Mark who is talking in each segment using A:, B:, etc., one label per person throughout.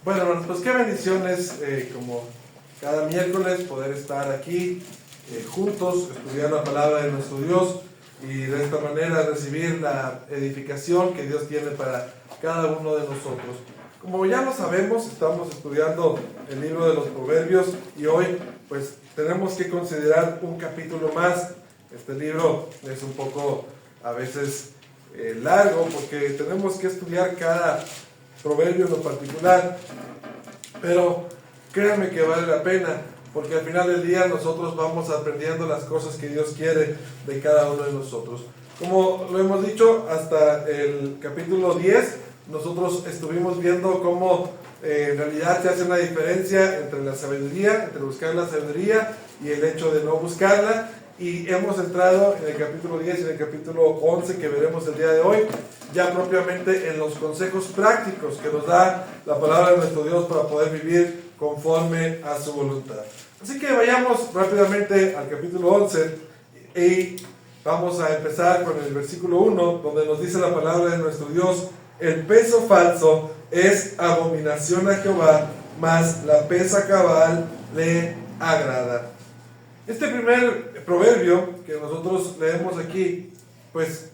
A: Bueno, hermanos, pues qué bendiciones, como cada miércoles, poder estar aquí juntos, estudiar la palabra de nuestro Dios y de esta manera recibir la edificación que Dios tiene para cada uno de nosotros. Como ya lo sabemos, estamos estudiando el libro de los Proverbios y hoy pues tenemos que considerar un capítulo más. Este libro es un poco a veces largo porque tenemos que estudiar cada proverbio en lo particular, pero créanme que vale la pena, porque al final del día nosotros vamos aprendiendo las cosas que Dios quiere de cada uno de nosotros. Como lo hemos dicho, hasta el capítulo 10 nosotros estuvimos viendo cómo en realidad se hace una diferencia entre la sabiduría, entre buscar la sabiduría y el hecho de no buscarla. Y hemos entrado en el capítulo 10 y en el capítulo 11 que veremos el día de hoy, ya propiamente en los consejos prácticos que nos da la palabra de nuestro Dios para poder vivir conforme a su voluntad. Así que vayamos rápidamente al capítulo 11 y vamos a empezar con el versículo 1, donde nos dice la palabra de nuestro Dios: el peso falso es abominación a Jehová, mas la pesa cabal le agrada. Este primer proverbio que nosotros leemos aquí, pues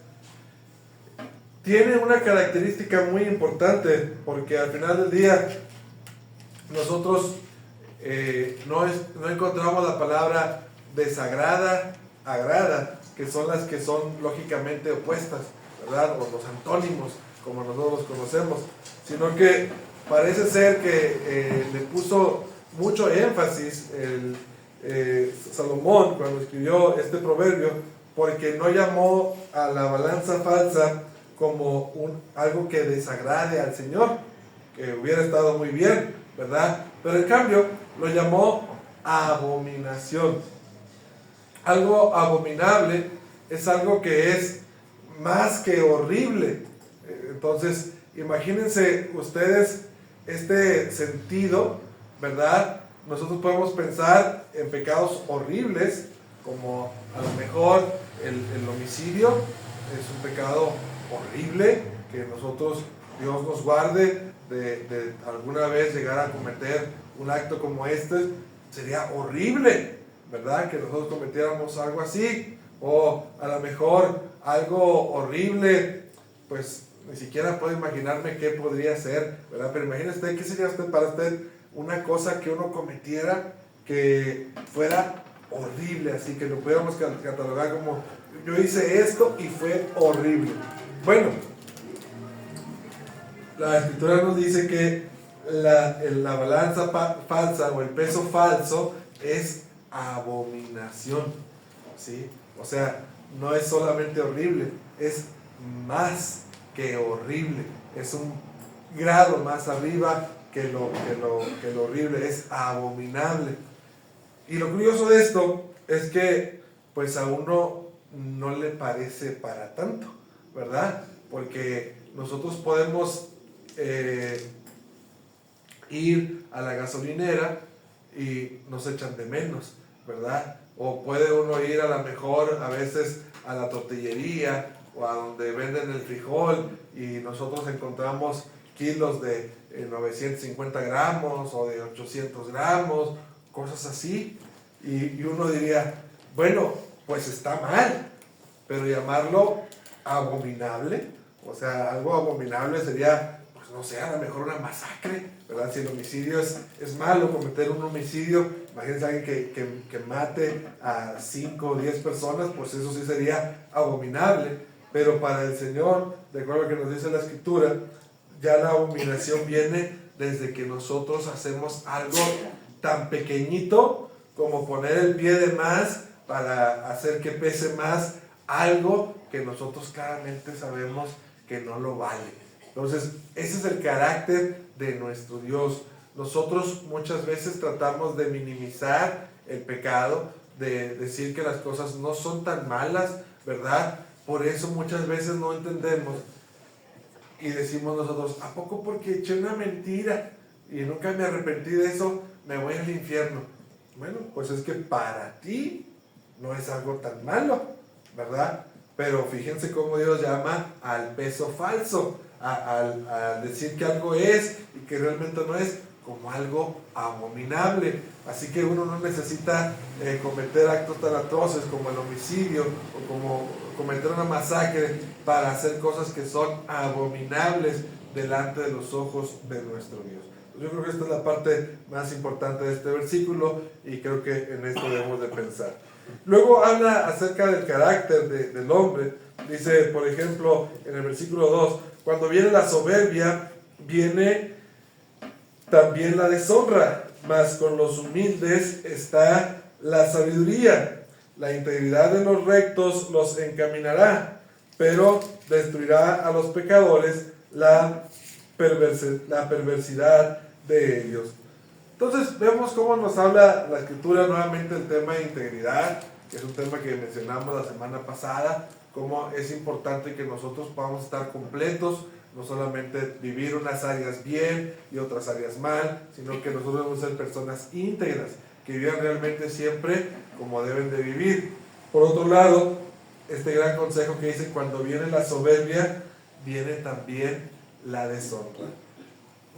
A: tiene una característica muy importante, porque al final del día nosotros no encontramos la palabra desagrada, agrada, que son las que son lógicamente opuestas, ¿verdad? O los antónimos, como nosotros los conocemos, sino que parece ser que le puso mucho énfasis Salomón cuando escribió este proverbio, porque no llamó a la balanza falsa como algo que desagrade al Señor, que hubiera estado muy bien, ¿verdad? Pero en cambio lo llamó abominación. Algo abominable es algo que es más que horrible. Entonces, imagínense ustedes este sentido, ¿verdad? Nosotros podemos pensar en pecados horribles, como a lo mejor el homicidio es un pecado horrible, que nosotros, Dios nos guarde de alguna vez llegar a cometer un acto como este. Sería horrible, ¿verdad?, que nosotros cometiéramos algo así. O a lo mejor algo horrible, pues ni siquiera puedo imaginarme qué podría ser, ¿verdad? Pero imagínese usted, ¿qué sería para usted una cosa que uno cometiera que fuera horrible, así que lo pudiéramos catalogar como: yo hice esto y fue horrible? Bueno, la escritura nos dice que la balanza falsa o el peso falso es abominación, ¿sí? O sea, no es solamente horrible, es más que horrible, es un grado más arriba que lo horrible, es abominable. Y lo curioso de esto es que pues a uno no le parece para tanto, ¿verdad? Porque nosotros podemos ir a la gasolinera y nos echan de menos, ¿verdad? O puede uno ir a lo mejor a veces a la tortillería o a donde venden el frijol y nosotros encontramos kilos de 950 gramos o de 800 gramos, cosas así, y uno diría, bueno, pues está mal, pero llamarlo abominable, o sea, algo abominable sería, pues no sé, a lo mejor una masacre, ¿verdad? Si el homicidio es malo, cometer un homicidio, imagínense a alguien que mate a 5 o 10 personas, pues eso sí sería abominable. Pero para el Señor, de acuerdo a lo que nos dice la Escritura, ya la abominación viene desde que nosotros hacemos algo tan pequeñito como poner el pie de más para hacer que pese más algo que nosotros claramente sabemos que no lo vale. Entonces, ese es el carácter de nuestro Dios. Nosotros muchas veces tratamos de minimizar el pecado, de decir que las cosas no son tan malas, ¿verdad? Por eso muchas veces no entendemos y decimos nosotros, ¿a poco porque eché una mentira y nunca me arrepentí de eso, me voy al infierno? Bueno, pues es que para ti no es algo tan malo, ¿verdad? Pero fíjense cómo Dios llama al peso falso, a decir que algo es y que realmente no es, como algo abominable. Así que uno no necesita cometer actos tan atroces como el homicidio o como cometer una masacre para hacer cosas que son abominables delante de los ojos de nuestro Dios. Yo creo que esta es la parte más importante de este versículo y creo que en esto debemos de pensar. Luego habla acerca del carácter del hombre. Dice, por ejemplo, en el versículo 2, cuando viene la soberbia, viene también la deshonra, mas con los humildes está la sabiduría. La integridad de los rectos los encaminará, pero destruirá a los pecadores la perversidad de ellos. Entonces vemos cómo nos habla la Escritura nuevamente del tema de integridad, que es un tema que mencionamos la semana pasada, cómo es importante que nosotros podamos estar completos, no solamente vivir unas áreas bien y otras áreas mal, sino que nosotros debemos ser personas íntegras, que vivan realmente siempre como deben de vivir. Por otro lado, este gran consejo que dice, cuando viene la soberbia, viene también la deshonra.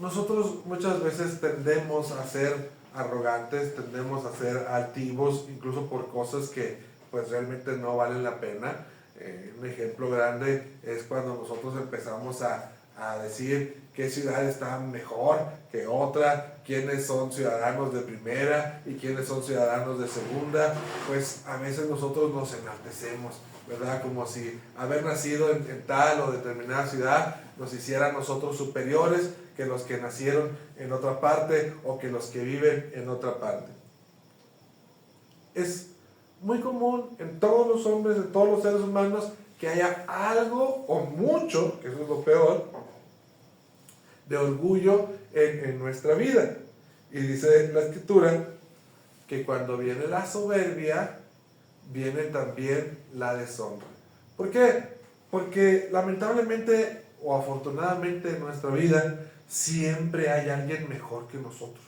A: Nosotros muchas veces tendemos a ser arrogantes, tendemos a ser altivos, incluso por cosas que pues realmente no valen la pena. Un ejemplo grande es cuando nosotros empezamos a decir qué ciudad está mejor que otra, quiénes son ciudadanos de primera y quiénes son ciudadanos de segunda. Pues a veces nosotros nos enaltecemos, ¿verdad? Como si haber nacido en tal o determinada ciudad nos hiciera nosotros superiores que los que nacieron en otra parte o que los que viven en otra parte. Es muy común en todos los hombres, en todos los seres humanos, que haya algo o mucho, que eso es lo peor, de orgullo en nuestra vida. Y dice la Escritura que cuando viene la soberbia, viene también la deshonra. ¿Por qué? Porque lamentablemente o afortunadamente en nuestra vida siempre hay alguien mejor que nosotros.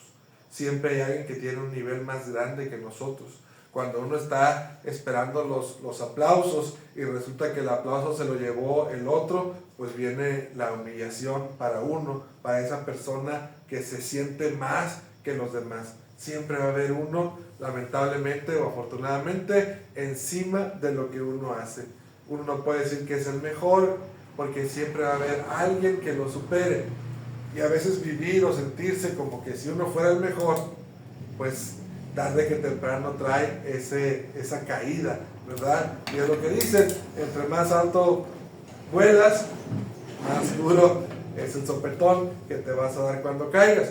A: Siempre hay alguien que tiene un nivel más grande que nosotros. Cuando uno está esperando los aplausos y resulta que el aplauso se lo llevó el otro, pues viene la humillación para uno, para esa persona que se siente más que los demás. Siempre va a haber uno, lamentablemente o afortunadamente, encima de lo que uno hace. Uno no puede decir que es el mejor, porque siempre va a haber alguien que lo supere. Y a veces vivir o sentirse como que si uno fuera el mejor, pues tarde que temprano trae esa caída, ¿verdad? Y es lo que dicen, entre más alto vuelas, más duro es el sopetón que te vas a dar cuando caigas.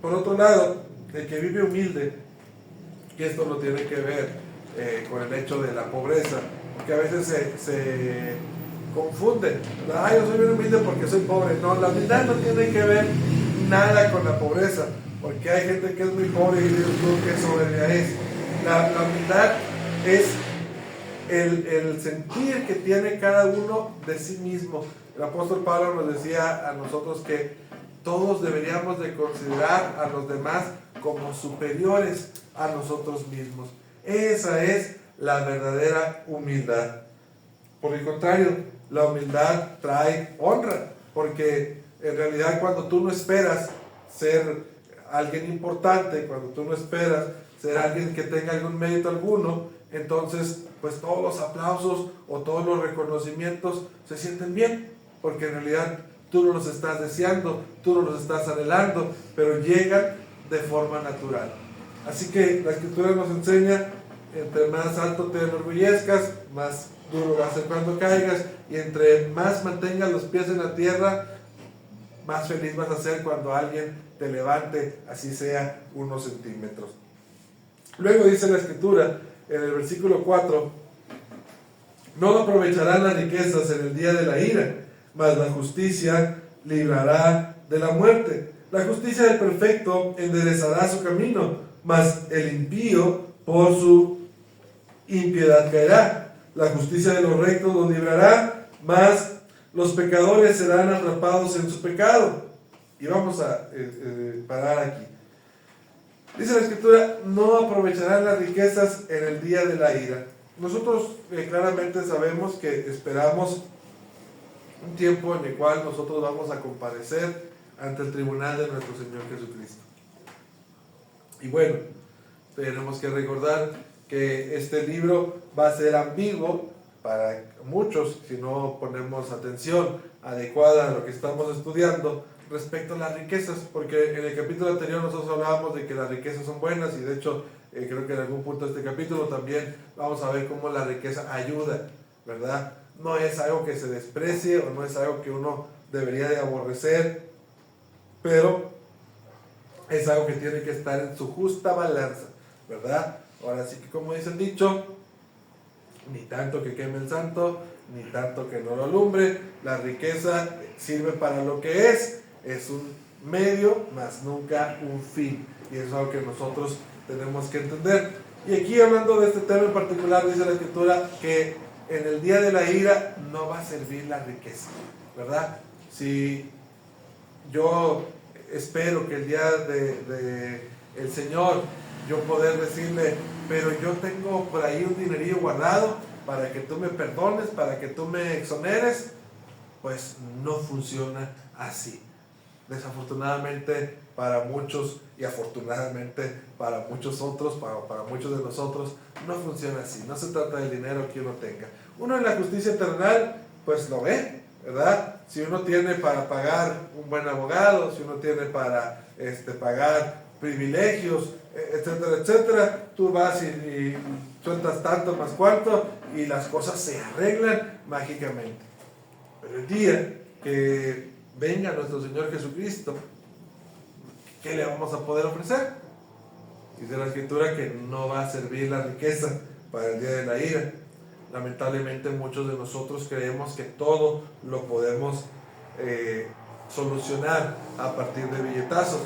A: Por otro lado, el que vive humilde, y esto no tiene que ver con el hecho de la pobreza, porque a veces se confunde, ¿verdad? Yo soy bien humilde porque soy pobre. No, la humildad no tiene que ver nada con la pobreza, porque hay gente que es muy pobre y Dios tú qué soberbia es. La humildad es el sentir que tiene cada uno de sí mismo. El apóstol Pablo nos decía a nosotros que todos deberíamos de considerar a los demás como superiores a nosotros mismos. Esa es la verdadera humildad. Por el contrario, la humildad trae honra, porque en realidad cuando tú no esperas ser alguien importante, cuando tú no esperas ser alguien que tenga algún mérito alguno, entonces pues todos los aplausos o todos los reconocimientos se sienten bien, porque en realidad tú no los estás deseando, tú no los estás anhelando, pero llegan de forma natural. Así que la Escritura nos enseña, entre más alto te enorgullezcas, más duro va a ser cuando caigas, y entre más mantengas los pies en la tierra, más feliz vas a ser cuando alguien te levante, así sea unos centímetros. Luego dice la Escritura, en el versículo 4, no aprovecharán las riquezas en el día de la ira, mas la justicia librará de la muerte. La justicia del perfecto enderezará su camino, mas el impío por su impiedad caerá. La justicia de los rectos los librará, mas los pecadores serán atrapados en su pecado. Y vamos a parar aquí. Dice la Escritura, no aprovecharán las riquezas en el día de la ira. nosotros claramente sabemos que esperamos un tiempo en el cual nosotros vamos a comparecer ante el tribunal de nuestro Señor Jesucristo. Y bueno, tenemos que recordar que este libro va a ser ambiguo para muchos si no ponemos atención adecuada a lo que estamos estudiando respecto a las riquezas, porque en el capítulo anterior nosotros hablábamos de que las riquezas son buenas y de hecho creo que en algún punto de este capítulo también vamos a ver cómo la riqueza ayuda, ¿verdad? No es algo que se desprecie o no es algo que uno debería de aborrecer, pero es algo que tiene que estar en su justa balanza, ¿verdad? Ahora sí que como dice el dicho, ni tanto que queme el santo, ni tanto que no lo alumbre. La riqueza sirve para lo que es un medio, más nunca un fin. Y eso es algo que nosotros tenemos que entender. Y aquí hablando de este tema en particular, dice la Escritura que en el día de la ira no va a servir la riqueza, ¿verdad? Si yo espero que el día de el Señor yo poder decirle, pero yo tengo por ahí un dinerillo guardado para que tú me perdones, para que tú me exoneres, pues no funciona así. Desafortunadamente para muchos y afortunadamente para muchos otros, para muchos de nosotros, no funciona así. No se trata del dinero que uno tenga. Uno en la justicia terrenal, pues lo ve, ¿verdad? Si uno tiene para pagar un buen abogado, si uno tiene para pagar privilegios, etcétera, etcétera, tú vas y sueltas tanto más cuánto y las cosas se arreglan mágicamente. Pero el día que venga nuestro Señor Jesucristo, ¿qué le vamos a poder ofrecer? Dice la Escritura que no va a servir la riqueza para el día de la ira. Lamentablemente muchos de nosotros creemos que todo lo podemos solucionar a partir de billetazos,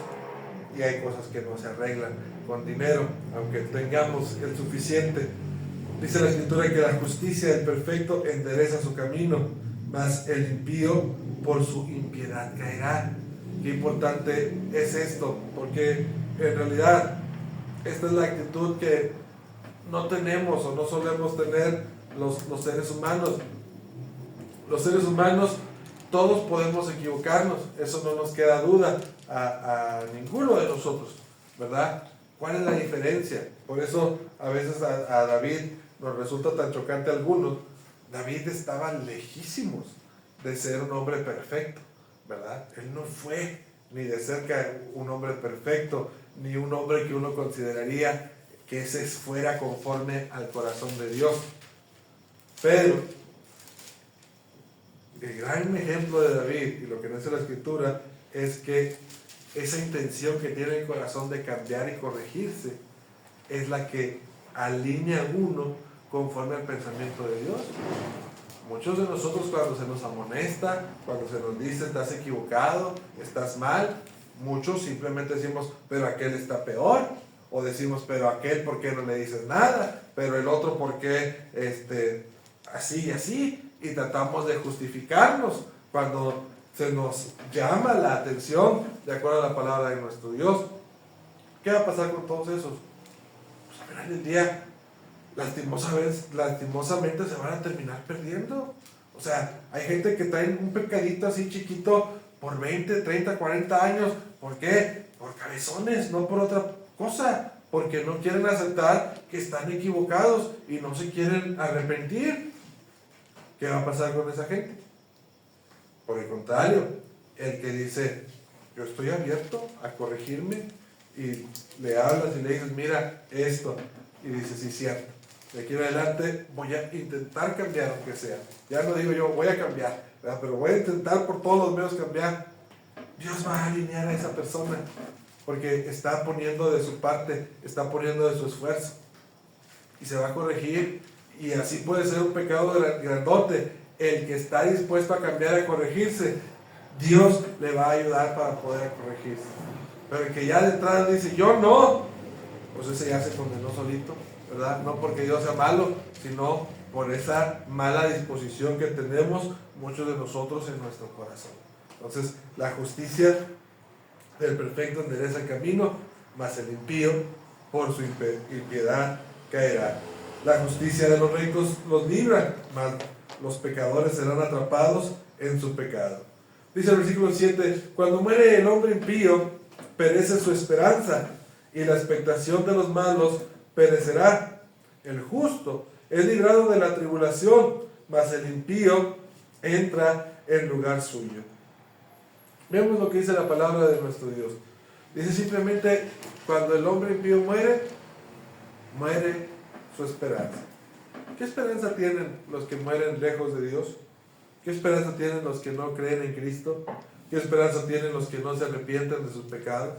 A: y hay cosas que no se arreglan con dinero, aunque tengamos el suficiente. Dice la Escritura que la justicia del perfecto endereza su camino, mas el impío por su impiedad caerá. Qué importante es esto, porque en realidad esta es la actitud que no tenemos o no solemos tener los seres humanos. Los seres humanos todos podemos equivocarnos, eso no nos queda duda a ninguno de nosotros, ¿verdad? ¿Cuál es la diferencia? Por eso a veces a David nos resulta tan chocante a algunos. David estaba lejísimos de ser un hombre perfecto, ¿verdad? Él no fue ni de cerca un hombre perfecto, ni un hombre que uno consideraría que ese fuera conforme al corazón de Dios. Pero el gran ejemplo de David y lo que dice la Escritura es que esa intención que tiene el corazón de cambiar y corregirse es la que alinea a uno conforme al pensamiento de Dios. Muchos de nosotros cuando se nos amonesta, cuando se nos dice estás equivocado, estás mal, muchos simplemente decimos pero aquel está peor, o decimos pero aquel ¿por qué no le dices nada? Pero el otro ¿por qué así y así? Y tratamos de justificarnos cuando se nos llama la atención de acuerdo a la palabra de nuestro Dios. ¿Qué va a pasar con todos esos? Pues al final del día lastimosamente se van a terminar perdiendo. O sea, hay gente que trae un pecadito así chiquito por 20, 30, 40 años. ¿Por qué? Por cabezones, no por otra cosa. Porque no quieren aceptar que están equivocados y no se quieren arrepentir. ¿Qué va a pasar con esa gente? Por el contrario, el que dice, yo estoy abierto a corregirme, y le hablas y le dices, mira esto, y dice, sí, cierto, de aquí en adelante voy a intentar cambiar aunque sea. Ya no digo yo, voy a cambiar, ¿verdad? Pero voy a intentar por todos los medios cambiar. Dios va a alinear a esa persona, porque está poniendo de su parte, está poniendo de su esfuerzo, y se va a corregir. Y así puede ser un pecado grandote. El que está dispuesto a cambiar, a corregirse, Dios le va a ayudar para poder corregirse. Pero el que ya detrás dice, yo no, pues ese ya se condenó solito, ¿verdad? No porque Dios sea malo, sino por esa mala disposición que tenemos muchos de nosotros en nuestro corazón. Entonces, la justicia del perfecto endereza el camino, mas el impío por su impiedad caerá. La justicia de los ricos los libra, mas los pecadores serán atrapados en su pecado. Dice el versículo 7, cuando muere el hombre impío, perece su esperanza, y la expectación de los malos perecerá. El justo es librado de la tribulación, mas el impío entra en lugar suyo. Vemos lo que dice la palabra de nuestro Dios. Dice simplemente, cuando el hombre impío muere, muere su esperanza. ¿Qué esperanza tienen los que mueren lejos de Dios? ¿Qué esperanza tienen los que no creen en Cristo? ¿Qué esperanza tienen los que no se arrepienten de sus pecados?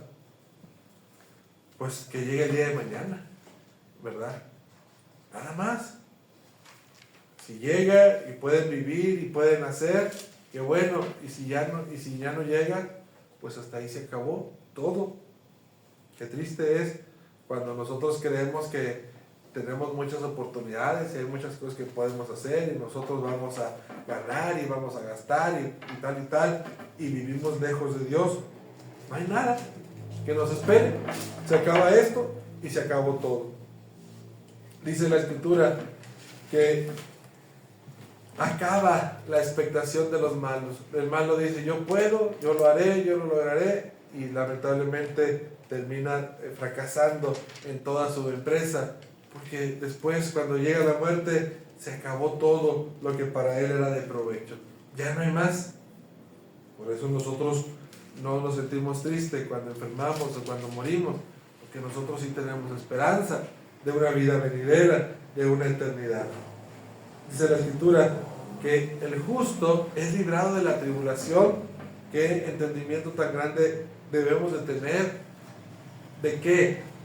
A: Pues que llegue el día de mañana, ¿verdad? Nada más. Si llega y pueden vivir y pueden hacer, qué bueno. Y si ya no llega, pues hasta ahí se acabó todo. Qué triste es cuando nosotros creemos que tenemos muchas oportunidades y hay muchas cosas que podemos hacer y nosotros vamos a ganar y vamos a gastar y tal, y vivimos lejos de Dios. No hay nada que nos espere. Se acaba esto y se acabó todo. Dice la Escritura que acaba la expectación de los malos. El malo dice, yo puedo, yo lo haré, yo lo lograré, y lamentablemente termina fracasando en toda su empresa, porque después, cuando llega la muerte, se acabó todo lo que para él era de provecho. Ya no hay más. Por eso nosotros no nos sentimos tristes cuando enfermamos o cuando morimos, porque nosotros sí tenemos esperanza de una vida venidera, de una eternidad. Dice la Escritura que el justo es librado de la tribulación. Qué entendimiento tan grande debemos de tener. ¿De qué?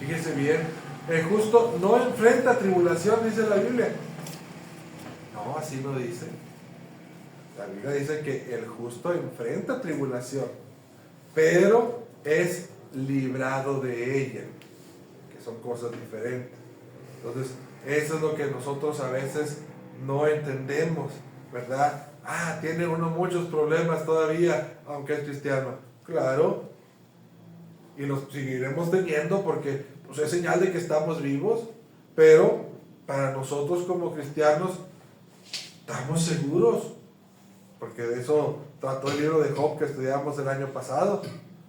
A: Fíjese bien, el justo no enfrenta tribulación, dice la Biblia. No, así no dice. La Biblia dice que el justo enfrenta tribulación, pero es librado de ella, que son cosas diferentes. Entonces, eso es lo que nosotros a veces no entendemos, ¿verdad? Tiene uno muchos problemas todavía, aunque es cristiano. Claro, y los seguiremos teniendo porque pues, es señal de que estamos vivos, pero para nosotros como cristianos estamos seguros, porque de eso trató el libro de Job que estudiamos el año pasado.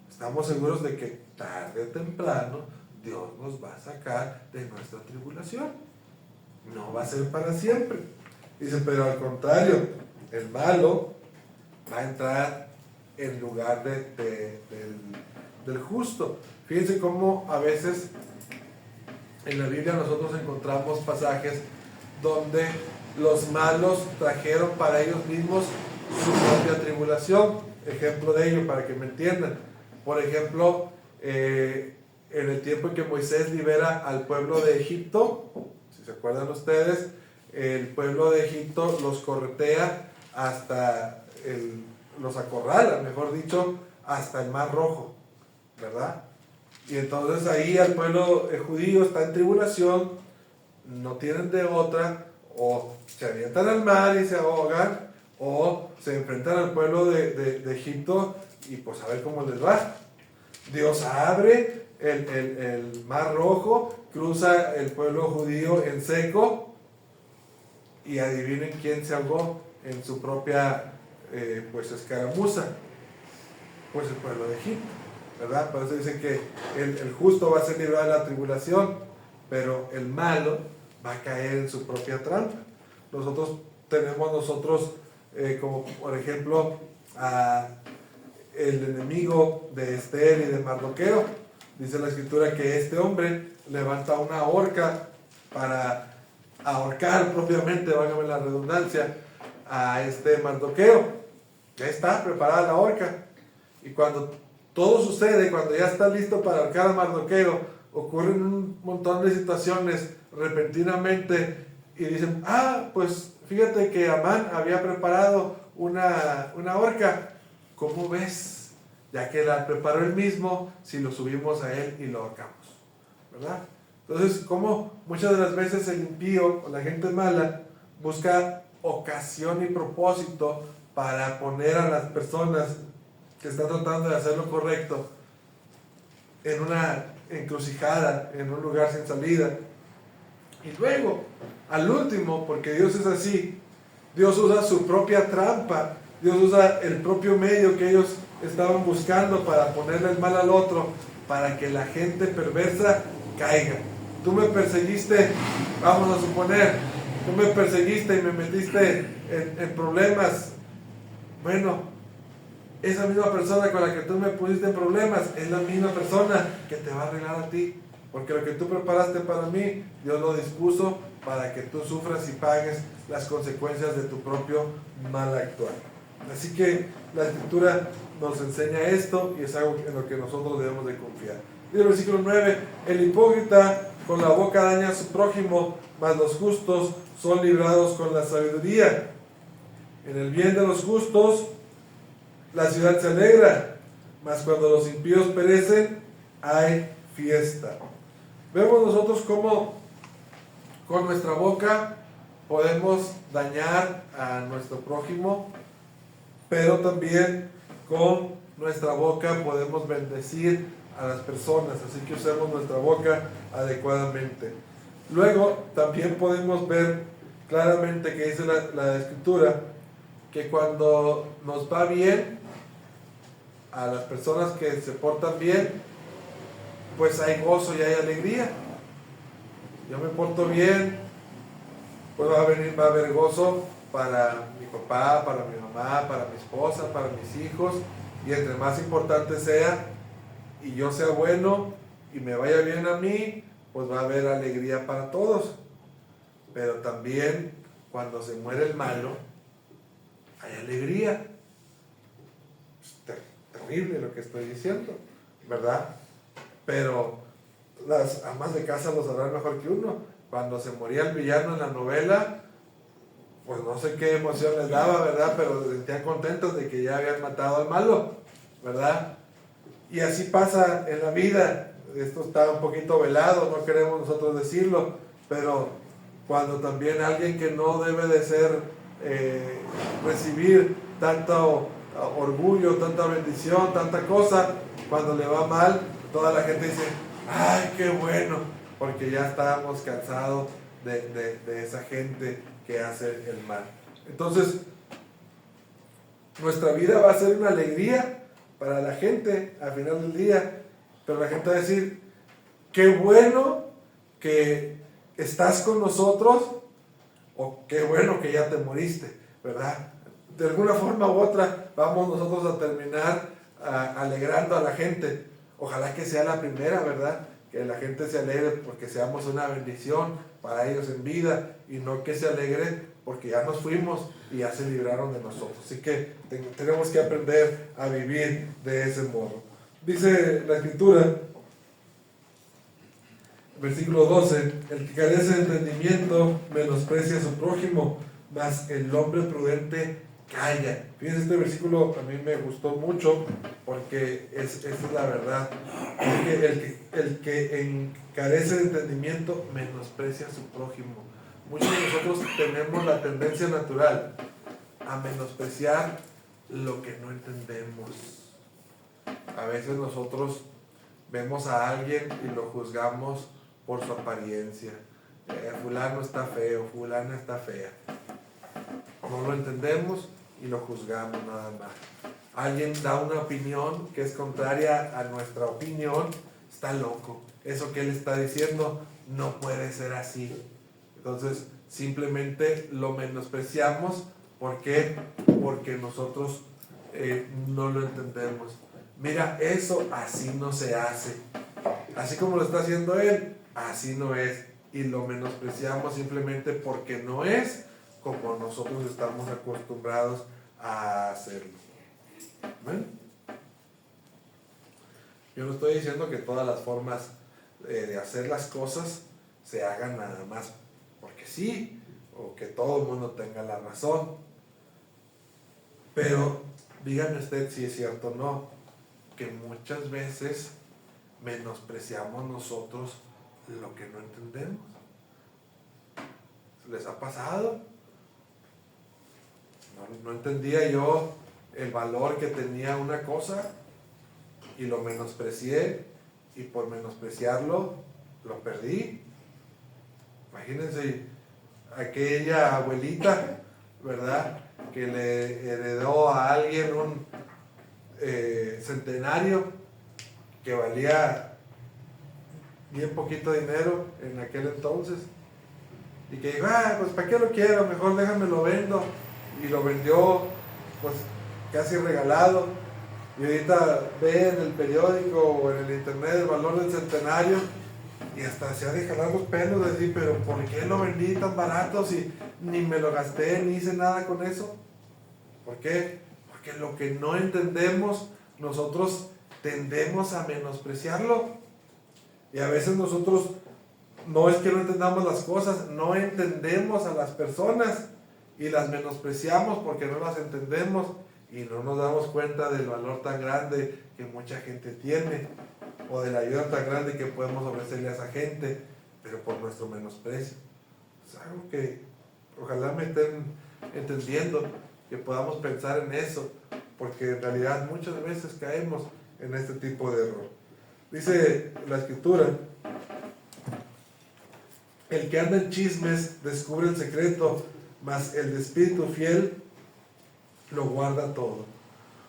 A: Estamos seguros de que tarde o temprano Dios nos va a sacar de nuestra tribulación. No va a ser para siempre. Dice, pero al contrario, el malo va a entrar en lugar del justo. Fíjense cómo a veces en la Biblia nosotros encontramos pasajes donde los malos trajeron para ellos mismos su propia tribulación. Ejemplo de ello, para que me entiendan. Por ejemplo, en el tiempo en que Moisés libera al pueblo de Egipto, si se acuerdan ustedes, el pueblo de Egipto los corretea hasta los acorrala, mejor dicho, hasta el Mar Rojo, ¿verdad? Y entonces ahí el pueblo judío está en tribulación, no tienen de otra, o se avientan al mar y se ahogan, o se enfrentan al pueblo de Egipto y pues a ver cómo les va. Dios abre el Mar Rojo, cruza el pueblo judío en seco, y adivinen quién se ahogó en su propia escaramuza. Pues el pueblo de Egipto, ¿verdad? Por eso dicen que el justo va a ser librado de la tribulación, pero el malo va a caer en su propia trampa. Nosotros tenemos como por ejemplo el enemigo de Esther y de Mardoqueo. Dice la Escritura que este hombre levanta una horca para ahorcar propiamente, válgame la redundancia, a este Mardoqueo. Ya está preparada la horca. Y cuando todo sucede, cuando ya está listo para ahorcar a Mardoqueo, ocurren un montón de situaciones repentinamente y dicen, pues fíjate que Amán había preparado una horca. ¿Cómo ves? Ya que la preparó él mismo, si lo subimos a él y lo ahorcamos, ¿verdad? Entonces, como muchas de las veces el impío o la gente mala busca ocasión y propósito para poner a las personas que están tratando de hacer lo correcto en una encrucijada, en un lugar sin salida. Y luego, al último, porque Dios es así, Dios usa su propia trampa, Dios usa el propio medio que ellos estaban buscando para ponerle el mal al otro, para que la gente perversa caiga. Tú me perseguiste, vamos a suponer, tú me perseguiste y me metiste en problemas. Bueno, esa misma persona con la que tú me pusiste en problemas es la misma persona que te va a arreglar a ti. Porque lo que tú preparaste para mí, Dios lo dispuso para que tú sufras y pagues las consecuencias de tu propio mal actuar. Así que la Escritura nos enseña esto y es algo en lo que nosotros debemos de confiar. Dice el versículo 9, el hipócrita con la boca daña a su prójimo, mas los justos son librados con la sabiduría. En el bien de los justos la ciudad se alegra, mas cuando los impíos perecen, hay fiesta. Vemos nosotros cómo con nuestra boca podemos dañar a nuestro prójimo, pero también con nuestra boca podemos bendecir a las personas, así que usemos nuestra boca adecuadamente. Luego también podemos ver claramente que dice la Escritura que cuando nos va bien, a las personas que se portan bien, pues hay gozo y hay alegría. Yo me porto bien, pues va a haber gozo para mi papá, para mi mamá, para mi esposa, para mis hijos, y entre más importante sea y yo sea bueno y me vaya bien a mí, pues va a haber alegría para todos. Pero también cuando se muere el malo, hay alegría. Es terrible lo que estoy diciendo, ¿verdad? Pero las amas de casa lo sabrán mejor que uno. Cuando se moría el villano en la novela, pues no sé qué emoción les daba, ¿verdad? Pero se sentían contentos de que ya habían matado al malo, ¿verdad? Y así pasa en la vida. Esto está un poquito velado, no queremos nosotros decirlo, pero cuando también alguien que no debe de ser, recibir tanto orgullo, tanta bendición, tanta cosa, cuando le va mal, toda la gente dice, ¡ay, qué bueno! Porque ya estábamos cansados de esa gente que hace el mal. Entonces, nuestra vida va a ser una alegría para la gente al final del día, pero la gente va a decir, qué bueno que estás con nosotros, o qué bueno que ya te moriste, ¿verdad? De alguna forma u otra vamos nosotros a terminar alegrando a la gente. Ojalá que sea la primera, ¿verdad? Que la gente se alegre porque seamos una bendición para ellos en vida, y no que se alegre porque ya nos fuimos y ya se libraron de nosotros. Así que tenemos que aprender a vivir de ese modo. Dice la Escritura, versículo 12, el que carece de entendimiento menosprecia a su prójimo, mas el hombre prudente calla. Fíjense, este versículo a mí me gustó mucho porque esa es la verdad. El que carece de entendimiento menosprecia a su prójimo. Muchos de nosotros tenemos la tendencia natural a menospreciar lo que no entendemos. A veces nosotros vemos a alguien y lo juzgamos por su apariencia. Fulano está feo, fulana está fea. No lo entendemos y lo juzgamos nada más. Alguien da una opinión que es contraria a nuestra opinión, está loco. Eso que él está diciendo no puede ser así. Entonces simplemente lo menospreciamos. ¿Por qué? Porque nosotros no lo entendemos. Mira, eso así no se hace. Así como lo está haciendo él, así no es. Y lo menospreciamos simplemente porque no es como nosotros estamos acostumbrados a hacerlo. ¿Ven? Yo no estoy diciendo que todas las formas de hacer las cosas se hagan nada más porque sí, o que todo el mundo tenga la razón. Pero dígame usted si es cierto o no, que muchas veces menospreciamos nosotros lo que no entendemos. ¿Les ha pasado? No entendía yo el valor que tenía una cosa y lo menosprecié, y por menospreciarlo lo perdí. Imagínense aquella abuelita, ¿verdad?, que le heredó a alguien un centenario que valía bien poquito dinero en aquel entonces, y que dijo, pues ¿para qué lo quiero? Mejor déjame lo vendo, y lo vendió pues casi regalado, y ahorita ve en el periódico o en el internet el valor del centenario y hasta se ha de jalar los pelos de decir, pero ¿por qué lo vendí tan barato si ni me lo gasté ni hice nada con eso? ¿Por qué? Porque lo que no entendemos nosotros tendemos a menospreciarlo, y a veces nosotros no es que no entendamos las cosas, no entendemos a las personas y las menospreciamos porque no las entendemos y no nos damos cuenta del valor tan grande que mucha gente tiene o de la ayuda tan grande que podemos ofrecerle a esa gente, pero por nuestro menosprecio. Es algo que ojalá me estén entendiendo, que podamos pensar en eso, porque en realidad muchas veces caemos en este tipo de error. Dice la Escritura, el que anda en chismes descubre el secreto, mas el de espíritu fiel lo guarda todo.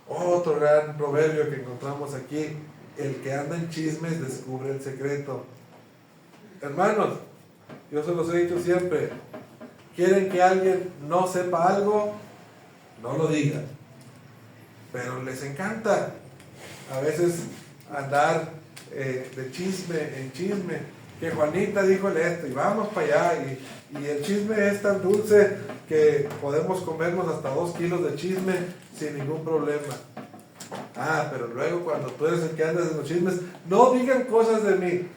A: Otro gran proverbio que encontramos aquí, el que anda en chismes descubre el secreto. Hermanos, yo se los he dicho siempre, quieren que alguien no sepa algo, no lo digan, pero les encanta a veces andar de chisme en chisme, que Juanita díjole esto y vamos para allá, y el chisme es tan dulce que podemos comernos hasta 2 kilos de chisme sin ningún problema. Pero luego cuando tú eres el que andas en los chismes, no digan cosas de mí.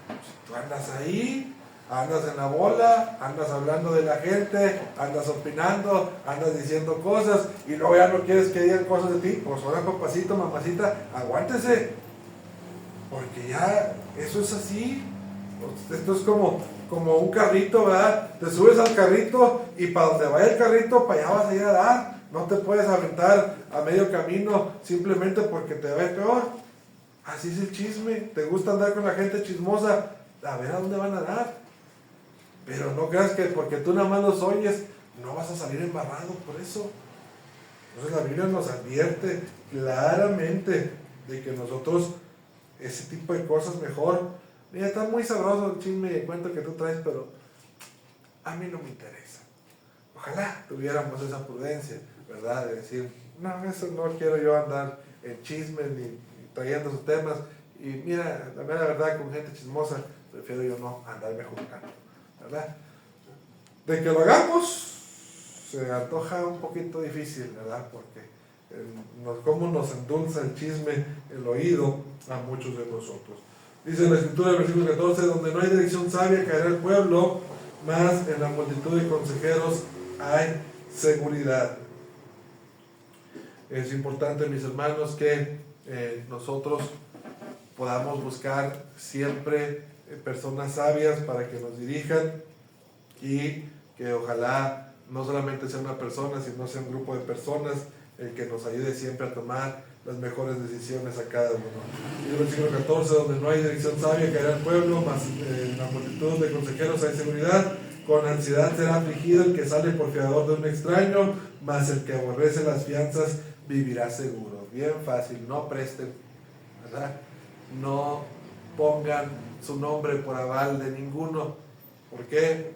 A: Si tú andas ahí, andas en la bola, andas hablando de la gente, andas opinando, andas diciendo cosas, y luego ya no quieres que digan cosas de ti, pues ahora papacito, mamacita, aguántese, porque ya eso es así. Esto es como un carrito, ¿verdad? Te subes al carrito y para donde vaya el carrito, para allá vas a ir a dar. No te puedes aventar a medio camino simplemente porque te ve peor. Así es el chisme. Te gusta andar con la gente chismosa, a ver a dónde van a dar. Pero no creas que porque tú nada más los oyes, no vas a salir embarrado por eso. Entonces la Biblia nos advierte claramente de que nosotros ese tipo de cosas mejor. Mira, está muy sabroso el chisme y el cuento que tú traes, pero a mí no me interesa. Ojalá tuviéramos esa prudencia, ¿verdad? De decir, no, eso no quiero yo andar en chismes ni trayendo sus temas. Y mira, la mera verdad, con gente chismosa, prefiero yo no andarme juzgando, ¿verdad? De que lo hagamos, se antoja un poquito difícil, ¿verdad? Porque cómo nos endulza el chisme el oído a muchos de nosotros. Dice la Escritura, el versículo 14, donde no hay dirección sabia caerá el pueblo, mas en la multitud de consejeros hay seguridad. Es importante, mis hermanos, que nosotros podamos buscar siempre personas sabias para que nos dirijan, y que ojalá no solamente sea una persona, sino sea un grupo de personas el que nos ayude siempre a tomar las mejores decisiones a cada uno. Y el versículo 14, donde no hay dirección sabia caerá el pueblo, mas en la multitud de consejeros hay seguridad. Con ansiedad será afligido el que sale por fiador de un extraño, mas el que aborrece las fianzas vivirá seguro. Bien fácil, no presten, ¿verdad? No pongan su nombre por aval de ninguno. ¿Por qué?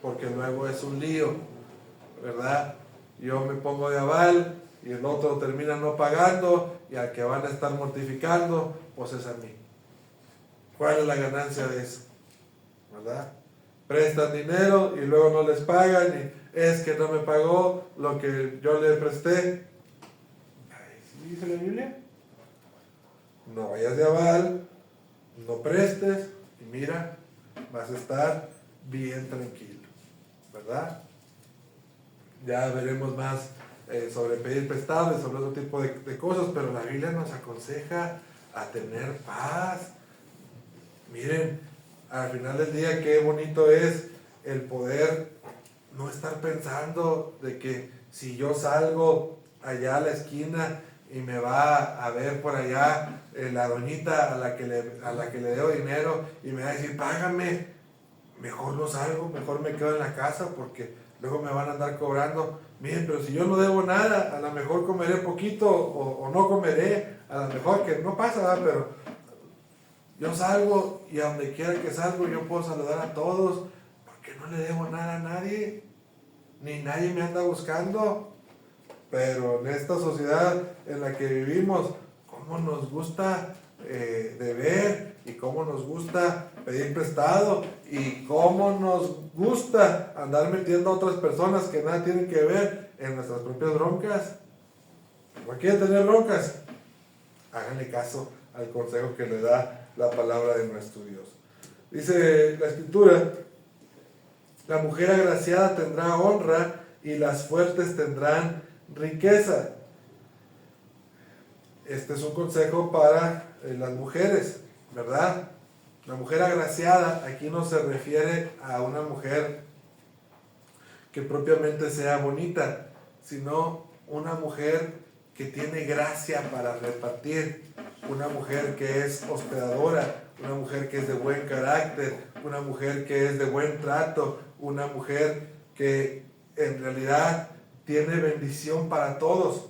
A: Porque luego es un lío, ¿verdad? Yo me pongo de aval y el otro termina no pagando, y al que van a estar mortificando, pues es a mí. ¿Cuál es la ganancia de eso? ¿Verdad? Prestan dinero y luego no les pagan, y es que no me pagó lo que yo le presté. ¿Sí dice la Biblia? No vayas de aval, no prestes, y mira, vas a estar bien tranquilo, ¿verdad? Ya veremos más sobre pedir prestado y sobre otro tipo de cosas, pero la Biblia nos aconseja a tener paz. Miren, al final del día qué bonito es el poder no estar pensando de que si yo salgo allá a la esquina y me va a ver por allá la doñita a la que le debo dinero y me va a decir, págame. mejor no salgo, mejor me quedo en la casa porque luego me van a andar cobrando. Miren, pero si yo no debo nada, a lo mejor comeré poquito o no comeré, a lo mejor que no pasa, ¿verdad? Pero yo salgo y a donde quiera que salgo yo puedo saludar a todos porque no le debo nada a nadie, ni nadie me anda buscando. Pero en esta sociedad en la que vivimos, cómo nos gusta deber y cómo nos gusta pedir prestado y cómo nos gusta andar metiendo a otras personas que nada tienen que ver en nuestras propias broncas. ¿No quieren tener broncas? Háganle caso al consejo que le da la palabra de nuestro Dios. Dice la Escritura: la mujer agraciada tendrá honra y las fuertes tendrán riqueza. Este es un consejo para las mujeres, ¿verdad? La mujer agraciada aquí no se refiere a una mujer que propiamente sea bonita, sino una mujer que tiene gracia para repartir, una mujer que es hospedadora, una mujer que es de buen carácter, una mujer que es de buen trato, una mujer que en realidad tiene bendición para todos.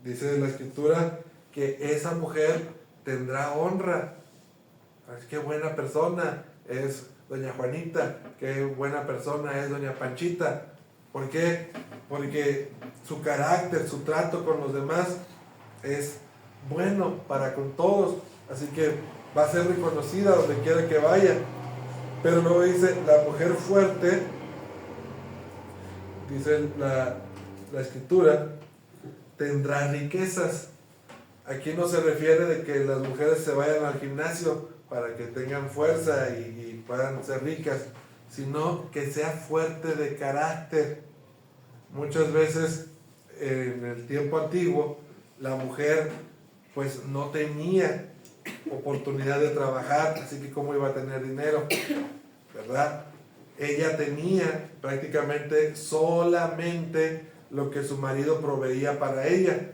A: Dice la Escritura que esa mujer tendrá honra. Qué buena persona es doña Juanita, qué buena persona es doña Panchita. ¿Por qué? Porque su carácter, su trato con los demás es bueno para con todos, así que va a ser reconocida donde quiera que vaya. Pero luego dice, la mujer fuerte, dice la Escritura, tendrá riquezas. Aquí no se refiere de que las mujeres se vayan al gimnasio para que tengan fuerza y puedan ser ricas, sino que sea fuerte de carácter. Muchas veces en el tiempo antiguo la mujer pues no tenía oportunidad de trabajar, así que cómo iba a tener dinero, ¿verdad? Ella tenía prácticamente solamente lo que su marido proveía para ella.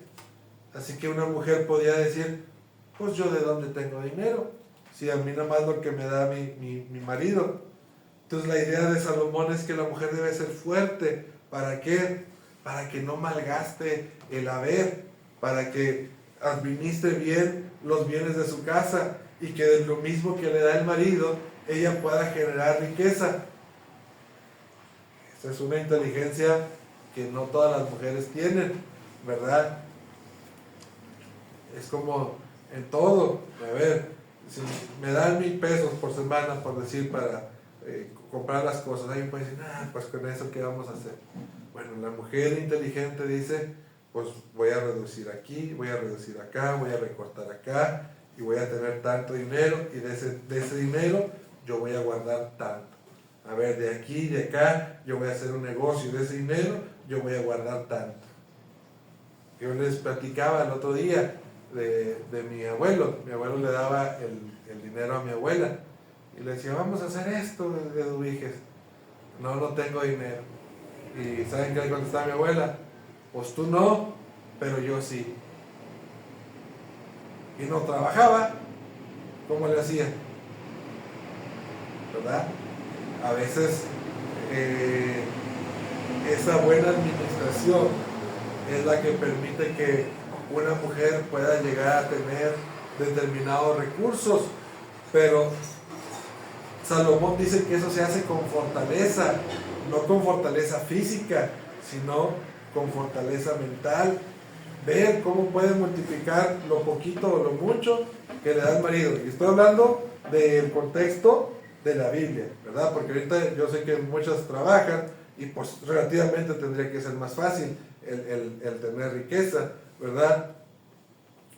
A: Así que una mujer podía decir, pues yo de dónde tengo dinero, si a mí nada más lo que me da mi marido. Entonces la idea de Salomón es que la mujer debe ser fuerte. ¿Para qué? Para que no malgaste el haber, para que administre bien los bienes de su casa y que de lo mismo que le da el marido, ella pueda generar riqueza. Esa es una inteligencia que no todas las mujeres tienen, ¿verdad? Es como en todo. A ver, si me dan 1,000 pesos por semana, por decir, para comprar las cosas, alguien puede decir, pues con eso, ¿qué vamos a hacer? Bueno, la mujer inteligente dice, pues voy a reducir aquí, voy a reducir acá, voy a recortar acá, y voy a tener tanto dinero, y de ese dinero yo voy a guardar tanto. A ver, de aquí, de acá, yo voy a hacer un negocio, y de ese dinero yo voy a guardar tanto. Yo les platicaba el otro día de mi abuelo. Mi abuelo le daba el dinero a mi abuela y le decía, vamos a hacer esto, Eduviges. No, no tengo dinero. ¿Y saben qué le contestaba mi abuela? Pues tú no, pero yo sí. Y no trabajaba. ¿Cómo le hacía? ¿Verdad? A veces esa buena administración es la que permite que una mujer pueda llegar a tener determinados recursos, pero Salomón dice que eso se hace con fortaleza, no con fortaleza física, sino con fortaleza mental. Ver cómo puede multiplicar lo poquito o lo mucho que le da el marido. Y estoy hablando del contexto de la Biblia, ¿verdad? Porque ahorita yo sé que muchas trabajan y pues relativamente tendría que ser más fácil el tener riqueza, ¿verdad?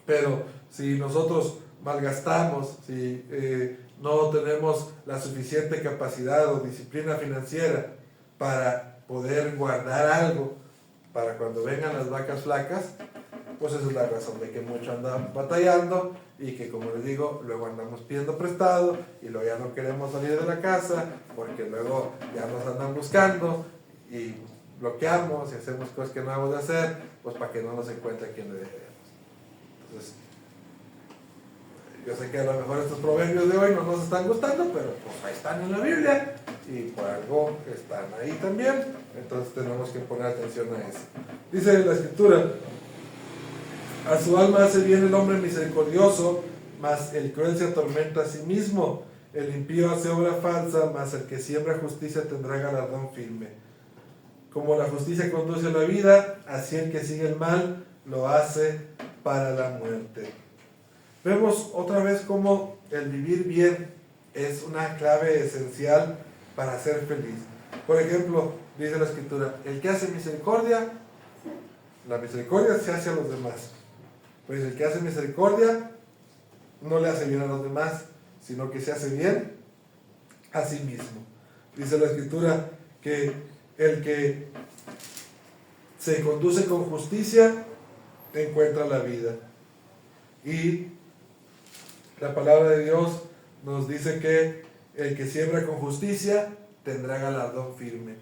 A: Pero si nosotros malgastamos, si no tenemos la suficiente capacidad o disciplina financiera para poder guardar algo para cuando vengan las vacas flacas, pues esa es la razón de que muchos andan batallando y que, como les digo, luego andamos pidiendo prestado y luego ya no queremos salir de la casa porque luego ya nos andan buscando y bloqueamos y hacemos cosas que no debemos de hacer, pues para que no nos encuentre quien le debemos. Entonces, Yo sé que a lo mejor estos proverbios de hoy no nos están gustando, pero pues ahí están en la Biblia y por algo están ahí también. Entonces tenemos que poner atención a eso. Dice la Escritura: a su alma hace bien el hombre misericordioso, mas el cruel se atormenta a sí mismo. El impío hace obra falsa, mas el que siembra justicia tendrá galardón firme. Como la justicia conduce a la vida, así el que sigue el mal lo hace para la muerte. Vemos otra vez cómo el vivir bien es una clave esencial para ser feliz. Por ejemplo, dice la Escritura: el que hace misericordia, la misericordia se hace a los demás. Pues el que hace misericordia no le hace bien a los demás, sino que se hace bien a sí mismo. Dice la Escritura que el que se conduce con justicia encuentra la vida. Y la palabra de Dios nos dice que el que siembra con justicia tendrá galardón firme.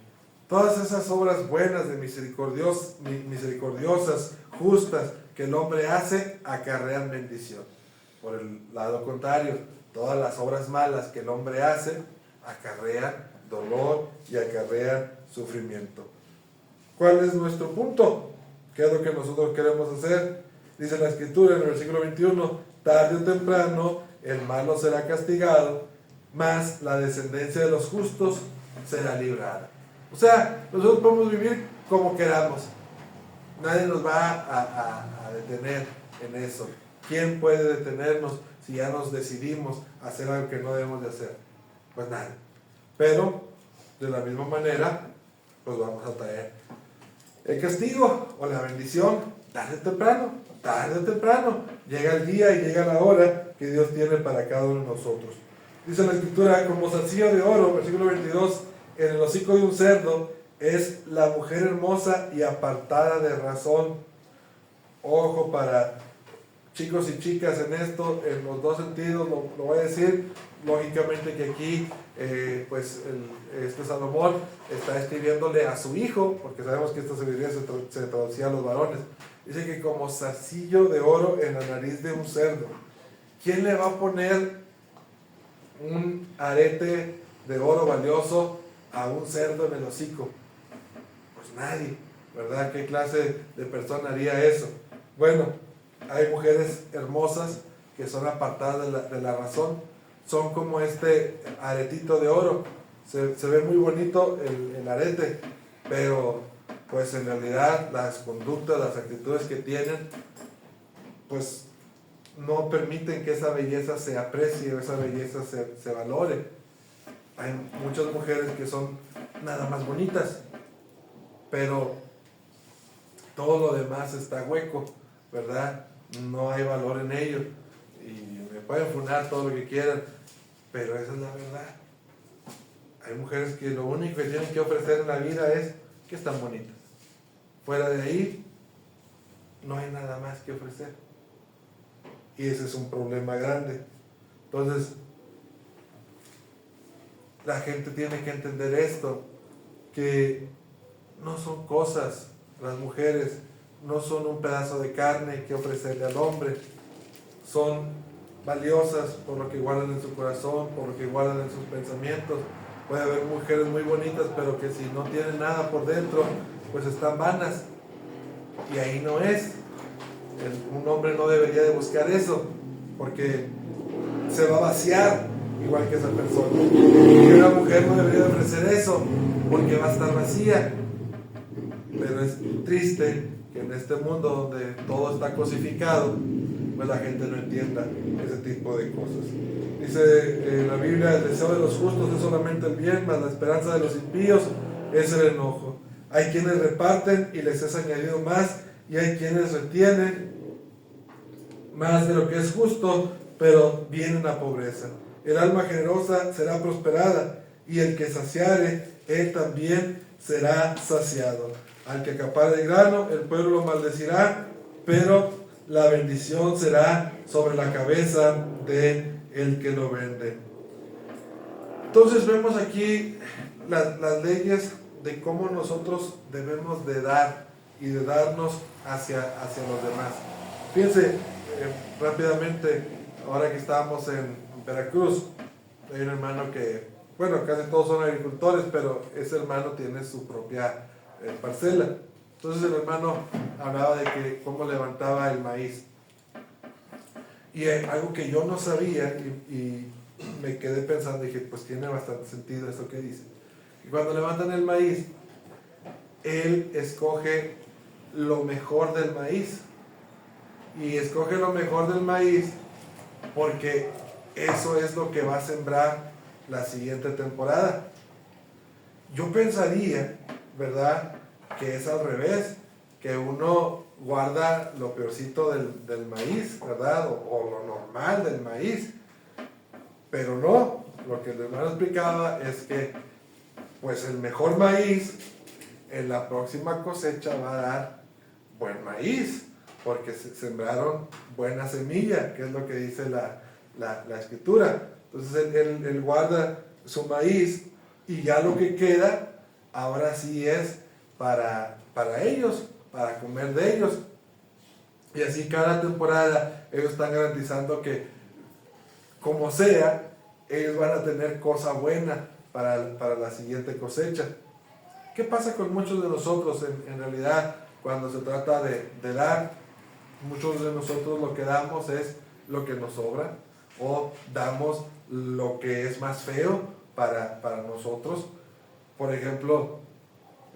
A: Todas esas obras buenas de misericordiosas, justas, que el hombre hace, acarrean bendición. Por el lado contrario, todas las obras malas que el hombre hace, acarrean dolor y acarrean sufrimiento. ¿Cuál es nuestro punto? ¿Qué es lo que nosotros queremos hacer? Dice la Escritura en el versículo 21: tarde o temprano el malo será castigado, mas la descendencia de los justos será librada. O sea, nosotros podemos vivir como queramos. Nadie nos va a detener en eso. ¿Quién puede detenernos si ya nos decidimos a hacer algo que no debemos de hacer? Pues nadie. Pero, de la misma manera, pues vamos a traer el castigo o la bendición tarde o temprano. Llega el día y llega la hora que Dios tiene para cada uno de nosotros. Dice la Escritura: como zarcillo de oro, versículo 22, en el hocico de un cerdo es la mujer hermosa y apartada de razón. Ojo para chicos y chicas en esto, en los dos sentidos, lo voy a decir. Lógicamente que aquí, este Salomón está escribiéndole a su hijo, porque sabemos que esta sabiduría se traducía a los varones. Dice que como zarcillo de oro en la nariz de un cerdo. ¿Quién le va a poner un arete de oro valioso a un cerdo en el hocico? Pues nadie, ¿verdad? ¿Qué clase de persona haría eso? Bueno, hay mujeres hermosas que son apartadas de la razón. Son como este aretito de oro. Se ve muy bonito el arete, pero pues en realidad las conductas, las actitudes que tienen, pues no permiten que esa belleza se aprecie o esa belleza se valore. Hay muchas mujeres que son nada más bonitas, pero todo lo demás está hueco, ¿verdad? No hay valor en ello. Y me pueden funar todo lo que quieran, pero esa es la verdad. Hay mujeres que lo único que tienen que ofrecer en la vida es que están bonitas. Fuera de ahí, no hay nada más que ofrecer. Y ese es un problema grande. Entonces, la gente tiene que entender esto, que no son cosas, las mujeres no son un pedazo de carne que ofrecerle al hombre, son valiosas por lo que guardan en su corazón, por lo que guardan en sus pensamientos. Puede haber mujeres muy bonitas, pero que si no tienen nada por dentro, pues están vanas, y ahí no es. Un hombre no debería de buscar eso, porque se va a vaciar igual que esa persona. Y una mujer no debería de ofrecer eso, porque va a estar vacía. Pero es triste que en este mundo donde todo está cosificado, pues la gente no entienda ese tipo de cosas. Dice la Biblia: el deseo de los justos es solamente el bien, mas la esperanza de los impíos es el enojo. Hay quienes reparten y les es añadido más, y hay quienes retienen más de lo que es justo, pero vienen a pobreza. El alma generosa será prosperada, y el que saciare, él también será saciado. Al que acapare el grano, el pueblo lo maldecirá, pero la bendición será sobre la cabeza de el que lo vende. Entonces vemos aquí las leyes de cómo nosotros debemos de dar y de darnos hacia los demás. Fíjense rápidamente, ahora que estábamos en Veracruz, hay un hermano que, bueno, casi todos son agricultores, pero ese hermano tiene su propia parcela. Entonces el hermano hablaba de que cómo levantaba el maíz. Y algo que yo no sabía y me quedé pensando, dije, pues tiene bastante sentido eso que dice. Y cuando levantan el maíz, él escoge lo mejor del maíz. Y escoge lo mejor del maíz porque eso es lo que va a sembrar la siguiente temporada. Yo pensaría, ¿verdad?, que es al revés, que uno guarda lo peorcito del maíz, ¿verdad?, o lo normal del maíz. Pero no, lo que el hermano explicaba es que pues el mejor maíz en la próxima cosecha va a dar buen maíz, porque se sembraron buena semilla, que es lo que dice la escritura. Entonces él guarda su maíz y ya lo que queda, ahora sí es para ellos, para comer de ellos. Y así cada temporada ellos están garantizando que, como sea, ellos van a tener cosa buena para la siguiente cosecha. ¿Qué pasa con muchos de nosotros en realidad cuando se trata de dar? Muchos de nosotros lo que damos es lo que nos sobra, o damos lo que es más feo para nosotros. Por ejemplo,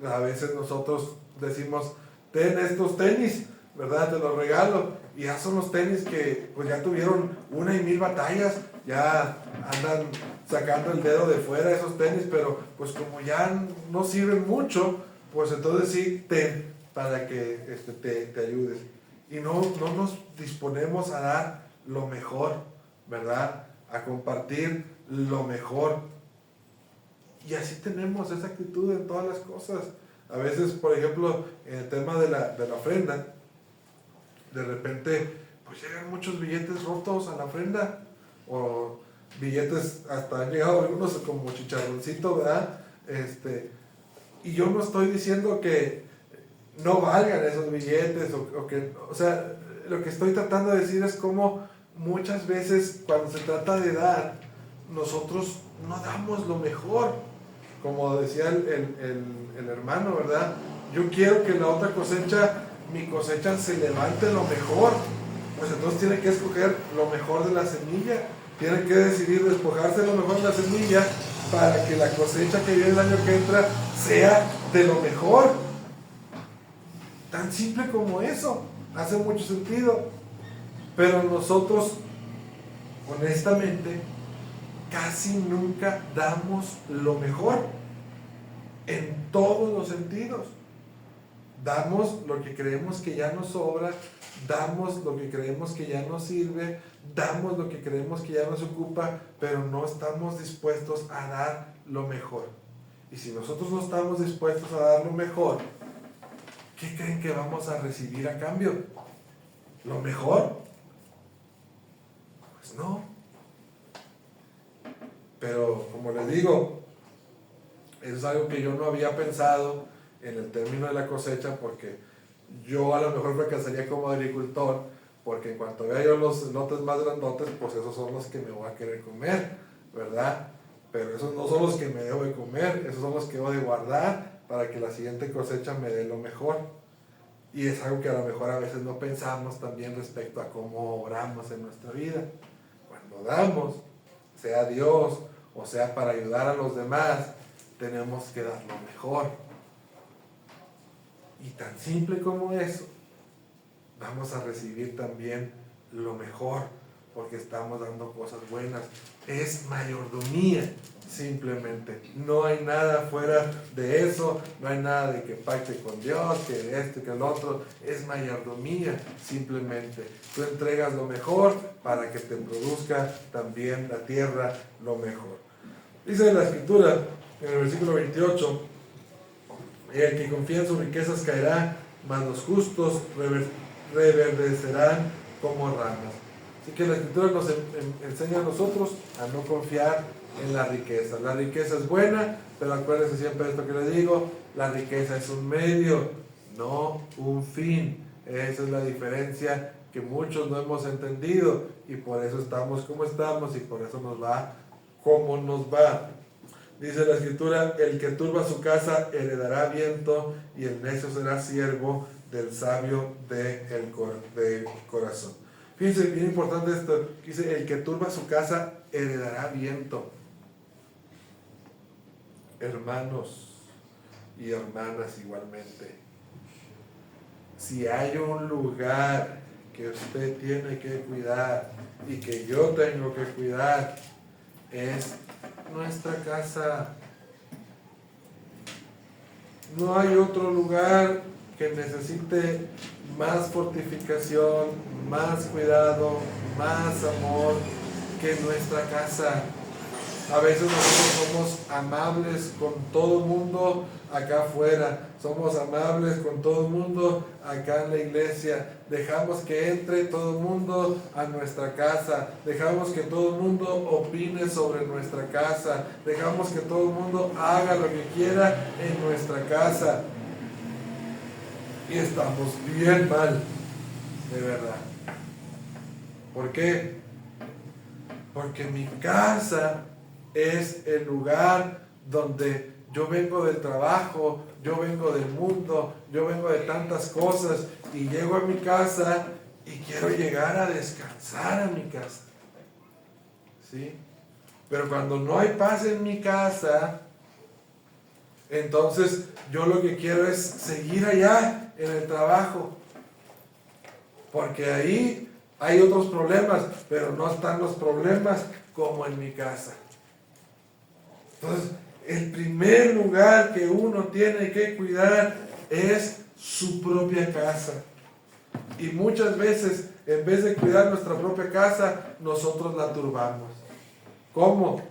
A: a veces nosotros decimos, ten estos tenis, ¿verdad? Te los regalo. Y ya son los tenis que pues ya tuvieron 1,000 batallas, ya andan sacando el dedo de fuera esos tenis, pero pues como ya no sirven mucho, pues entonces sí, ten, para que te ayudes. Y no nos disponemos a dar lo mejor, ¿verdad? A compartir lo mejor. Y así tenemos esa actitud en todas las cosas. A veces, por ejemplo, en el tema de la ofrenda, de repente, pues llegan muchos billetes rotos a la ofrenda, o billetes, hasta han llegado algunos como chicharroncito, ¿verdad? Y yo no estoy diciendo que no valgan esos billetes, o sea, lo que estoy tratando de decir es cómo muchas veces cuando se trata de dar, nosotros no damos lo mejor. Como decía el hermano, ¿verdad? Yo quiero que la otra cosecha, mi cosecha, se levante lo mejor. Pues entonces tiene que escoger lo mejor de la semilla. Tiene que decidir despojarse de lo mejor de la semilla para que la cosecha que viene el año que entra sea de lo mejor. Tan simple como eso. Hace mucho sentido. Pero nosotros, honestamente, casi nunca damos lo mejor en todos los sentidos. Damos lo que creemos que ya nos sobra, damos lo que creemos que ya nos sirve, damos lo que creemos que ya nos ocupa, pero no estamos dispuestos a dar lo mejor. Y si nosotros no estamos dispuestos a dar lo mejor, ¿qué creen que vamos a recibir a cambio? ¿Lo mejor? Pues no. Pero como les digo, es algo que yo no había pensado en el término de la cosecha, porque yo a lo mejor fracasaría como agricultor, porque en cuanto vea yo los lotes más grandotes, pues esos son los que me voy a querer comer, ¿verdad? Pero esos no son los que me debo de comer, esos son los que debo de guardar para que la siguiente cosecha me dé lo mejor. Y es algo que a lo mejor a veces no pensamos también respecto a cómo oramos en nuestra vida. Cuando damos, sea Dios o sea para ayudar a los demás, tenemos que dar lo mejor. Y tan simple como eso, vamos a recibir también lo mejor, porque estamos dando cosas buenas. Es mayordomía, simplemente. No hay nada fuera de eso, no hay nada de que pacte con Dios, que que el otro. Es mayordomía, simplemente. Tú entregas lo mejor para que te produzca también la tierra lo mejor. Dice la Escritura, en el versículo 28, el que confía en sus riquezas caerá, mas los justos reverdecerán como ramas. Así que la Escritura nos enseña a nosotros a no confiar en la riqueza. La riqueza es buena, pero acuérdense siempre de esto que les digo, la riqueza es un medio, no un fin. Esa es la diferencia que muchos no hemos entendido y por eso estamos como estamos y por eso nos va como nos va. Dice la escritura, el que turba su casa heredará viento y el necio será siervo del sabio del corazón. Fíjense, bien importante esto, dice, el que turba su casa heredará viento. Hermanos y hermanas igualmente, si hay un lugar que usted tiene que cuidar y que yo tengo que cuidar, es nuestra casa. No hay otro lugar que necesite más fortificación, más cuidado, más amor que nuestra casa. A veces nosotros somos amables con todo el mundo acá afuera, somos amables con todo el mundo acá en la iglesia, dejamos que entre todo el mundo a nuestra casa, dejamos que todo el mundo opine sobre nuestra casa, dejamos que todo el mundo haga lo que quiera en nuestra casa. Y estamos bien mal, de verdad. ¿Por qué? Porque mi casa es el lugar donde yo vengo del trabajo, yo vengo del mundo, yo vengo de tantas cosas y llego a mi casa y quiero llegar a descansar a mi casa. ¿Sí? Pero cuando no hay paz en mi casa, entonces yo lo que quiero es seguir allá en el trabajo. Porque ahí hay otros problemas, pero no están los problemas como en mi casa. Entonces, el primer lugar que uno tiene que cuidar es su propia casa. Y muchas veces, en vez de cuidar nuestra propia casa, nosotros la turbamos. ¿Cómo?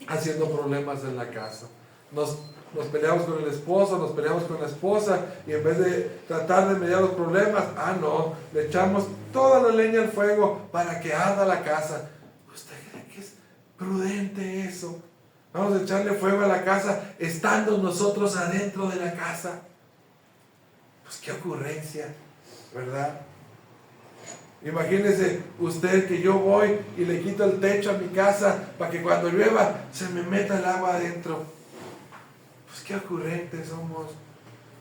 A: Haciendo problemas en la casa. Nos peleamos con el esposo, nos peleamos con la esposa, y en vez de tratar de mediar los problemas, le echamos toda la leña al fuego para que arda la casa. ¿Usted cree que es prudente eso? Vamos a echarle fuego a la casa estando nosotros adentro de la casa. Pues qué ocurrencia, ¿verdad? Imagínese usted que yo voy y le quito el techo a mi casa para que cuando llueva se me meta el agua adentro. Pues qué ocurrentes somos.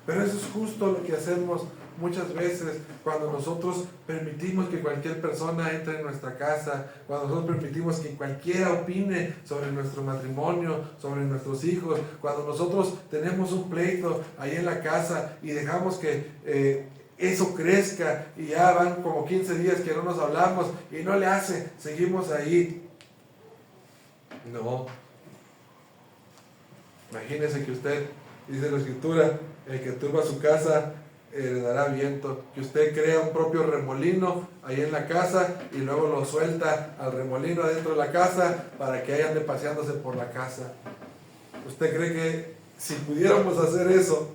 A: Pero eso es justo lo que hacemos muchas veces cuando nosotros permitimos que cualquier persona entre en nuestra casa, cuando nosotros permitimos que cualquiera opine sobre nuestro matrimonio, sobre nuestros hijos, cuando nosotros tenemos un pleito ahí en la casa y dejamos que eso crezca y ya van como 15 días que no nos hablamos y no le hace, seguimos ahí. No. Imagínese que usted, dice la escritura, el que turba su casa heredará viento, que usted crea un propio remolino ahí en la casa y luego lo suelta al remolino adentro de la casa para que ande paseándose por la casa. ¿Usted cree que si pudiéramos hacer eso,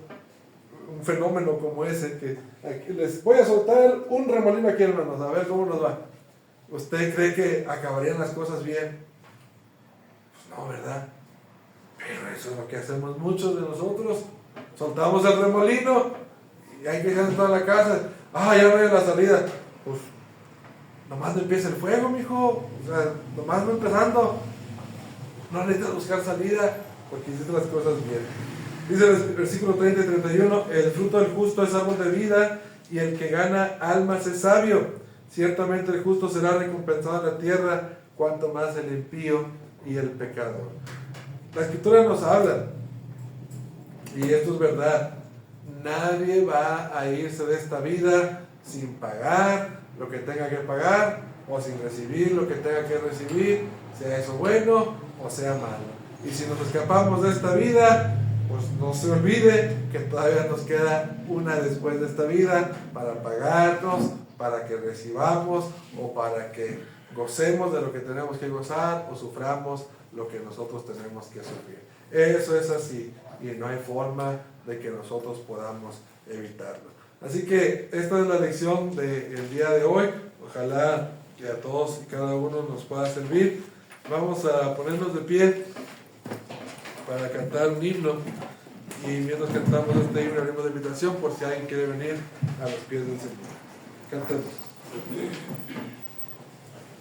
A: un fenómeno como ese, que aquí les voy a soltar un remolino aquí, hermanos, a ver cómo nos va? ¿Usted cree que acabarían las cosas bien? Pues no, ¿verdad? Pero eso es lo que hacemos muchos de nosotros. Soltamos el remolino y hay que dejar toda la casa. Ya no hay la salida. Pues nomás no empieza el fuego, mijo. O sea, nomás no empezando. No necesitas buscar salida porque hiciste las cosas bien. Dice el versículo 30 y 31, el fruto del justo es árbol de vida y el que gana almas es sabio. Ciertamente el justo será recompensado en la tierra, cuanto más el impío y el pecador. La escritura nos habla, y esto es verdad, nadie va a irse de esta vida sin pagar lo que tenga que pagar o sin recibir lo que tenga que recibir, sea eso bueno o sea malo. Y si nos escapamos de esta vida, pues no se olvide que todavía nos queda una después de esta vida para pagarnos, para que recibamos o para que gocemos de lo que tenemos que gozar o suframos lo que nosotros tenemos que sufrir. Eso es así y no hay forma de que nosotros podamos evitarlo. Así que esta es la lección del día de hoy. Ojalá que a todos y cada uno nos pueda servir. Vamos a ponernos de pie para cantar un himno. y mientras cantamos este himno abrimos de invitación por si alguien quiere venir a los pies del Señor. Cantemos.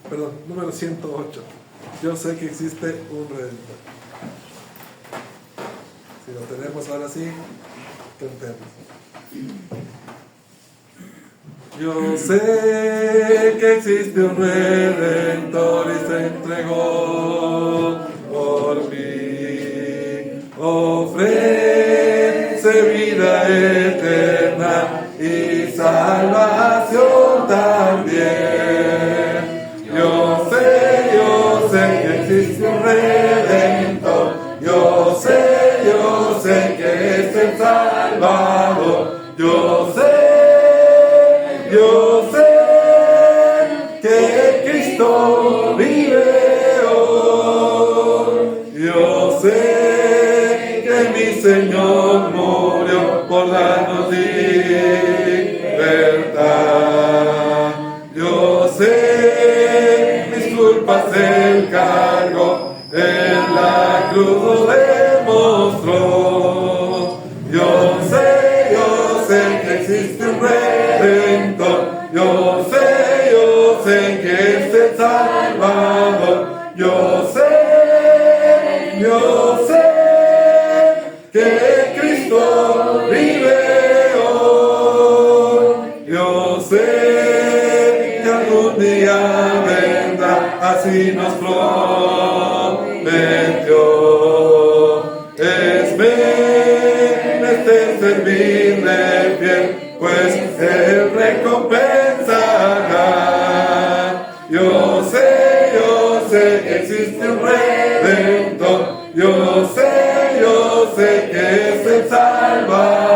A: Perdón, número 108. Yo sé que existe un Redentor. Si lo tenemos ahora sí, cantemos. Yo sé que existe un Redentor y se entregó por mí. Ofrece vida eterna y salvación también. Yo sé que existe un Redentor. Yo sé que es el Salvador. Yo sé que Cristo vive hoy. Yo sé que mi Señor murió por darnos libertad. Yo sé mis culpas Él cargó, en la cruz lo demostró. Yo sé que existe un Redentor. Yo sé que es el Salvador. Yo sé que Cristo vive hoy. Yo sé que algún día vendrá, así nos prometió. Es menester servirle fiel, pues Él recompensará. Yo sé que existe un Redentor. Yo sé que es el Salvador.